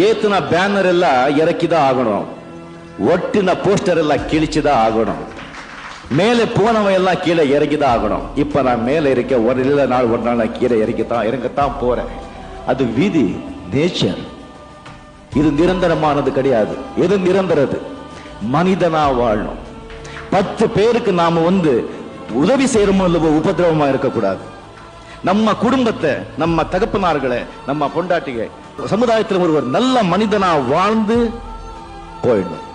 ஏத்துன banner எல்லாம் இறக்கிதான் ஆகணும், ஒட்டின போஸ்டர் எல்லாம் கிழிச்சுதான் ஆகணும், மேலே போனவன் எல்லாம் கீழே இறக்கிதான் ஆகணும். இப்ப நான் மேலே இருக்க ஒரு நாள் நான் கீழே இறங்கத்தான் போறேன். அது விதி, நேச்சர். இது நிரந்தரமானது கிடையாது. எது நிரந்தரது? மனிதனா வாழணும். 10 பேருக்கு நாம உதவி செய்யறோமோ இல்லவோ உபதிரவமா இருக்கக்கூடாது. நம்ம குடும்பத்தை, நம்ம தகப்பனார்களை, நம்ம பொண்டாட்டிகை, சமுதாயத்தில் ஒருவர் நல்ல மனிதனா வாழ்ந்து போயிடணும்.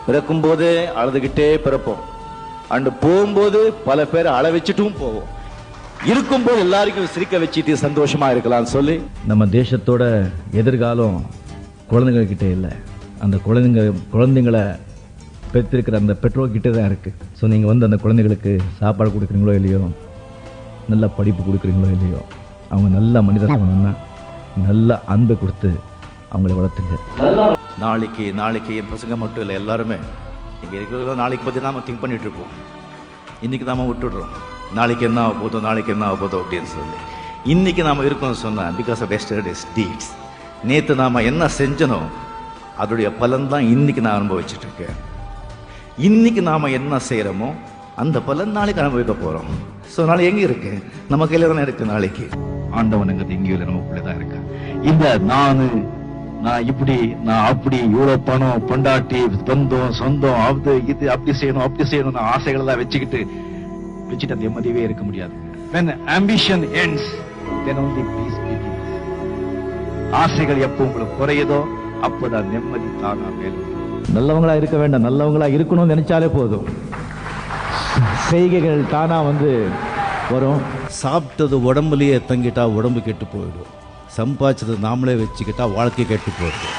பிறக்கும் போதே அழுதுகிட்டே பிறப்போம், அண்டு போகும்போது பல பேரை அழ வச்சுட்டும் போவோம். இருக்கும்போது எல்லாருக்கும் சிரிக்க வச்சுட்டு சந்தோஷமா இருக்கலாம் சொல்லி. நம்ம தேசத்தோட எதிர்காலம் குழந்தைங்க கிட்டே இல்லை, அந்த குழந்தைங்களை பெற்றிருக்கிற அந்த பெற்றோர்கிட்ட தான் இருக்கு. ஸோ நீங்கள் அந்த குழந்தைகளுக்கு சாப்பாடு கொடுக்குறீங்களோ இல்லையோ, நல்ல படிப்பு கொடுக்குறீங்களோ இல்லையோ, அவங்க நல்ல மனிதனா நல்ல அன்பை கொடுத்து அவங்களை வளர்த்துங்க. நாளைக்கு என் பசங்க மட்டும் இல்லை, எல்லாருமே இங்கே இருக்கிற நாளைக்கு பற்றி நாம திங்க் பண்ணிட்டு இருப்போம். இன்னைக்கு நாம விட்டுடுறோம், நாளைக்கு என்ன ஆக போதோ அப்படின்னு சொல்லி. இன்னைக்கு நாம இருக்கோம்னு சொன்னா பிகாஸ் ஆஃப் எஸ்டர்டேஸ் டீட்ஸ். நேற்று நாம என்ன செஞ்சனோ அதோடைய பலன் தான் இன்னைக்கு நான் அனுபவிச்சுட்டு இருக்கேன். இன்னைக்கு நாம என்ன செய்யறோமோ அந்த பலன் நாளைக்கு அனுபவிக்க போறோம். ஸோ நாளை எங்க இருக்கு? நம்ம கையில தானே இருக்கு. நாளைக்கு ஆண்டவனுங்கிறது எங்கேயும் இல்லை, நமக்குள்ளதான் இருக்கு. இந்த நான் இப்படி நான் அப்படி இவ்வளவு பணம், பொண்டாட்டி, பந்தம், சொந்தம், அது இது அப்படி செய்யணும் ஆசைகள் எல்லாம் வச்சுட்டு அந்த நிம்மதியே இருக்க முடியாது. When ambition ends, then only peace begins. ஆசைகள் எப்போ உங்களுக்கு குறையுதோ அப்போதான் நிம்மதி தானா மேலும். நல்லவங்களா இருக்க வேண்டாம், நல்லவங்களா இருக்கணும்னு நினைச்சாலே போதும், செய்கைகள் தானா வரும். சாப்பிட்டது உடம்புலயே தங்கிட்டா உடம்பு கெட்டு போயிடும், சம்பாதிச்சது நாமளே வச்சுக்கிட்டா வாழ்க்கை கெட்டு போயிடும்.